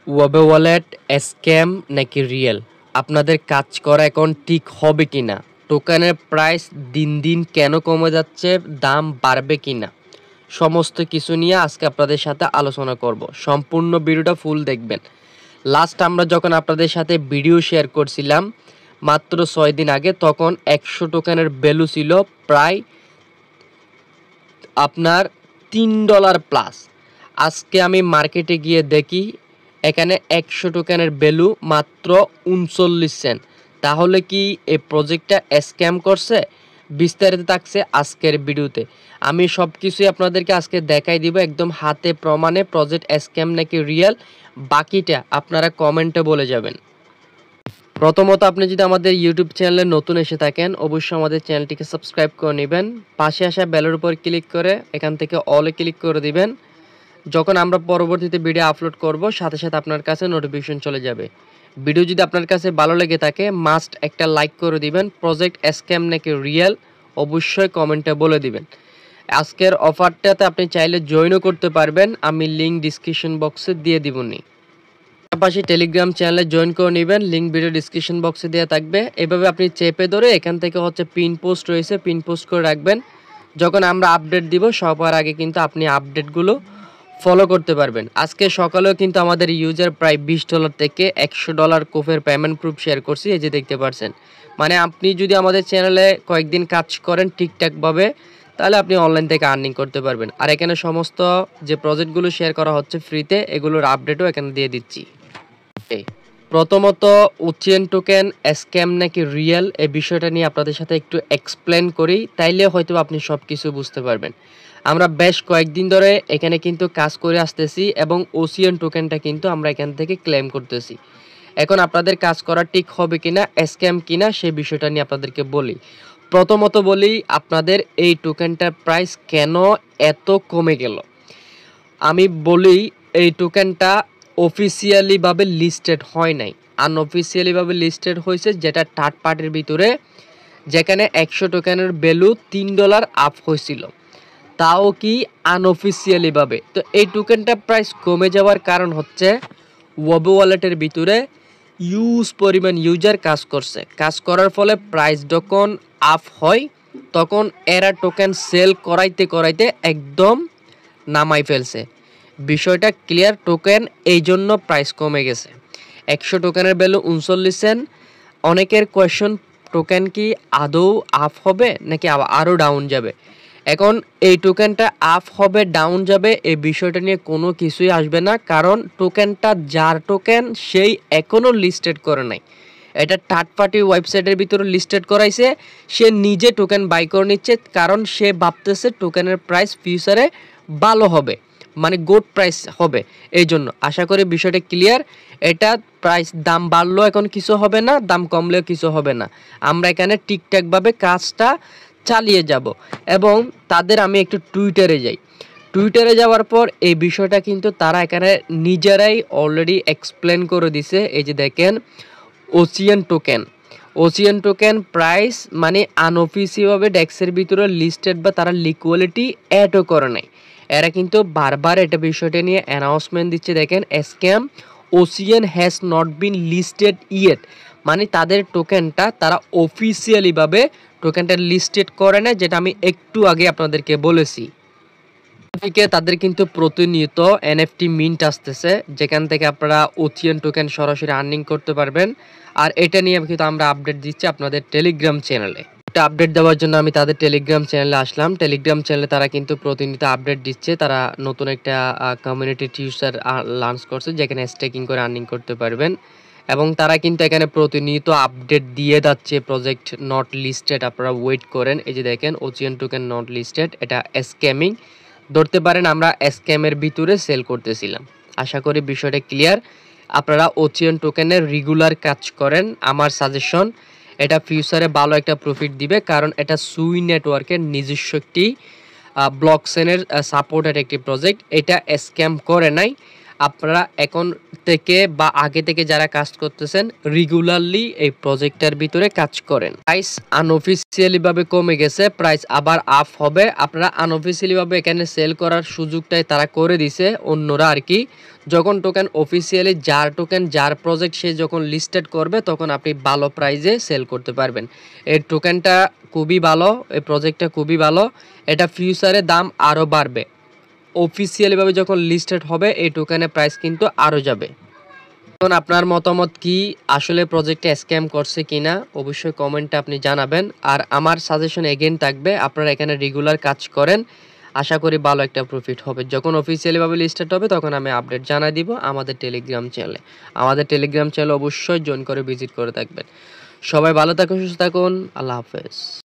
Web wallet scam নাকি real? আপনাদের কাজ করা এখন ঠিক হবে কিনা? টোকেনের প্রাইস দিন দিন কেন কমে যাচ্ছে? দাম বাড়বে কিনা? সমস্ত কিছু নিয়ে আজকে আপনাদের সাথে আলোচনা করব। সম্পূর্ণ ভিডিওটা ফুল দেখবেন। লাস্ট আমরা যখন আপনাদের সাথে ভিডিও শেয়ার করছিলাম মাত্র 6 দিন আগে, তখন 100 টোকেনের ভ্যালু ছিল প্রায় আপনার $3 প্লাস। আজকে আমি মার্কেটে গিয়ে দেখি এখানে 100 টোকেনের ভ্যালু মাত্র 39 সেন্ট। তাহলে কি এই প্রজেক্টটা স্ক্যাম করছে? বিস্তারিত থাকছে আজকের ভিডিওতে। আমি সব কিছুই আপনাদেরকে আজকে দেখাই দিব একদম হাতে প্রমাণে, প্রজেক্ট স্ক্যাম নাকি রিয়েল। বাকিটা আপনারা কমেন্টে বলে যাবেন। প্রথমত আপনি যদি আমাদের ইউটিউব চ্যানেলে নতুন এসে থাকেন, অবশ্যই আমাদের চ্যানেলটিকে সাবস্ক্রাইব করে নেবেন। পাশে আসা বেলের উপর ক্লিক করে এখান থেকে অলে ক্লিক করে দিবেন। যখন আমরা পরবর্তীতে ভিডিও আপলোড করব সাথে সাথে আপনার কাছে নোটিফিকেশন চলে যাবে। ভিডিও যদি আপনার কাছে ভালো লেগে থাকে মাস্ট একটা লাইক করে দিবেন। প্রজেক্ট স্ক্যাম নাকি রিয়েল অবশ্যই কমেন্টে বলে দিবেন। আজকের অফারটাতে আপনি চাইলে জয়েনও করতে পারবেন, আমি লিঙ্ক ডিসক্রিপশন বক্সে দিয়ে দিবনি। পাশাপাশি টেলিগ্রাম চ্যানেলে জয়েন করে নেবেন, লিঙ্ক ভিডিও ডিসক্রিপশন বক্সে দেওয়া থাকবে। এভাবে আপনি চেপে ধরে এখান থেকে পিন পোস্ট রয়েছে, পিন পোস্ট করে রাখবেন। যখন আমরা আপডেট দিব সবার আগে কিন্তু আপনি আপডেটগুলো ফলো করতে পারবেন। আজকে সকালেও কিন্তু আমাদের ইউজার প্রায় $20 থেকে $100 কোফের পেমেন্ট প্রুফ শেয়ার করছি, এই যে দেখতে পাচ্ছেন। মানে আপনি যদি আমাদের চ্যানেলে কয়েকদিন কাজ করেন ঠিকঠাকভাবে, তাহলে আপনি অনলাইন থেকে আর্নিং করতে পারবেন। আর এখানে সমস্ত যে প্রজেক্টগুলো শেয়ার করা হচ্ছে ফ্রিতে, এগুলোর আপডেটও এখানে দিয়ে দিচ্ছি। প্রথমত ওচিয়ান টোকেন স্ক্যাম নাকি রিয়েল এই বিষয়টা নিয়ে আপনাদের সাথে একটু এক্সপ্লেন করি, তাইলে হয়তো আপনি সব কিছু বুঝতে পারবেন। আমরা বেশ কয়েকদিন ধরে এখানে কিন্তু কাজ করে আসতেছি এবং ওচিয়ান টোকেনটা কিন্তু আমরা এখান থেকে ক্লেম করতেছি। এখন আপনাদের কাজ করা ঠিক হবে কিনা, স্ক্যাম কিনা সেই বিষয়টা নিয়ে আপনাদেরকে বলি। প্রথমত বলি, আপনাদের এই টোকেনটার প্রাইস কেন এত কমে গেল। আমি বলি, এই টোকেনটা অফিসিয়ালিভাবে লিস্টেড হয় নাই, আনঅফিসিয়ালিভাবে লিস্টেড হয়েছে, যেটা থার্ড পার্টির ভিতরে, যেখানে 100 টোকেনের ভ্যালু $3 আপ হয়েছিল, তাও কি আনঅফিসিয়ালিভাবে। তো এই টোকেনটা প্রাইস কমে যাওয়ার কারণ হচ্ছে ওয়েব ওয়ালেটের ভিতরে ইউজ পরিমাণ ইউজার কাজ করছে, কাজ করার ফলে প্রাইস যখন আপ হয় তখন এরা টোকেন সেল করাইতে করাইতে একদম নামাই ফেলছে। বিষয়টা ক্লিয়ার, টোকেন এই জন্য প্রাইস কমে গেছে। 100 টোকেনের ভ্যালু 39 সেন্ট। অনেকের কোয়েশ্চন, টোকেন কি আদৌ আপ হবে নাকি আরও ডাউন যাবে? এখন এই টোকেনটা আপ হবে ডাউন যাবে এই বিষয়টা নিয়ে কোনো কিছুই আসবে না, কারণ টোকেনটা যার টোকেন সেই এখনও লিস্টেড করে নাই। এটা থার্ড পার্টি ওয়েবসাইটের ভিতরে লিস্টেড করাইছে, সে নিজে টোকেন বাই করে নিচ্ছে, কারণ সে ভাবতেছে টোকেনের প্রাইস ফিউচারে ভালো হবে, মানে গুড প্রাইস হবে। এই জন্য আশা করি বিষয়টা ক্লিয়ার। এটা প্রাইস দাম বাড়লেও এখন কিছু হবে না, দাম কমলেও কিছু হবে না। আমরা এখানে ঠিকঠাকভাবে কাজটা চালিয়ে যাব। এবং তাদের আমি একটু টুইটারে যাই, টুইটারে যাওয়ার পর এই বিষয়টা কিন্তু তারা এখানে নিজেরাই অলরেডি এক্সপ্লেন করে দিছে। এই যে দেখেন, ওচিয়ান টোকেন প্রাইস মানে আনঅফিসিয়ালভাবে ডেক্সের ভিতরে লিস্টেড বা তারা লিকুইডিটি অ্যাডও করে নাই। এরা কিন্তু বারবার এটা বিষয়টা নিয়ে অ্যানাউন্সমেন্ট দিচ্ছে। দেখেন, স্ক্যাম ওচিয়ান has not been listed yet, মানে তাদের টোকেনটা তারা অফিসিয়ালিভাবে টোকেনটা লিস্টেড করে না, যেটা আমি একটু আগে আপনাদেরকে বলেছি। তাদের কিন্তু প্রতিনিয়ত এনএফটি মিন্ট আসতেছে, যেখান থেকে আপনারা ওচিয়ান টোকেন সরাসরি আর্নিং করতে পারবেন। আর এটা নিয়ে কিন্তু আমরা আপডেট দিচ্ছি আপনাদের টেলিগ্রাম চ্যানেলে। এটা আপডেট দেওয়ার জন্য আমি তাদের টেলিগ্রাম চ্যানেলে আসলাম। টেলিগ্রাম চ্যানেলে তারা কিন্তু প্রতিনিয়ত আপডেট দিচ্ছে। তারা নতুন একটা কমিউনিটি টিউসার লঞ্চ করছে, যেখানে স্টেকিং করে আর্নিং করতে পারবেন। এবং তারা কিন্তু এখানে প্রতিনিয়ত আপডেট দিয়ে যাচ্ছে। প্রজেক্ট নট লিস্টেড, আপনারা ওয়েট করেন। এই যে দেখেন, ওচিয়ান টোকেন নট লিস্টেড, এটা স্ক্যামিং ধরতে পারেন, আমরা স্ক্যামের ভিতরে সেল করতেছিলাম। আশা করি বিষয়টা ক্লিয়ার। আপনারা ওচিয়ান টোকেনের রেগুলার কাজ করেন, আমার সাজেশন, এটা ফিউচারে ভালো একটা প্রফিট দিবে, কারণ এটা সুই নেটওয়ার্কের নিজস্ব একটি ব্লকচেনের সাপোর্টেড একটি প্রজেক্ট। এটা স্ক্যাম করে নাই। আপনারা এখন থেকে বা আগে থেকে যারা কাজ করতেছেন রেগুলারলি এই প্রজেক্টের ভিতরে কাজ করেন। প্রাইস আনঅফিসিয়ালি ভাবে কমে গেছে, প্রাইস আবার আপ হবে। আপনারা আনঅফিসিয়ালি ভাবে এখানে সেল করার সুযোগটাই তারা করে দিছে অন্যরা আর কি। যখন টোকেন অফিসিয়ালি যার প্রজেক্ট সে যখন লিস্টেড করবে তখন আপনি ভালো প্রাইজে সেল করতে পারবেন। এই টোকেনটা খুবই ভালো, এই প্রজেক্টটা খুবই ভালো। এটা ফিউচারে দাম আরও বাড়বে। অফিসিয়ালি ভাবে যখন লিস্টেড হবে এই টোকেনের প্রাইস কিন্তু আরও যাবে। এখন আপনার মতামত কি, আসলে প্রজেক্টে স্ক্যাম করছে কিনা অবশ্যই কমেন্টে আপনি জানাবেন। আর আমার সাজেশন এগেইন থাকবে, আপনারা এখানে রেগুলার কাজ করেন, আশা করি ভালো একটা প্রফিট হবে। যখন অফিসিয়ালি ভাবে লিস্টেড হবে তখন আমি আপডেট জানাই দিব আমাদের টেলিগ্রাম চ্যানেলে। আমাদের টেলিগ্রাম চ্যানেল অবশ্যই জয়েন করে ভিজিট করে থাকবেন। সবাই ভালো থাকুন, সুস্থ থাকুন, আল্লাহ হাফেজ।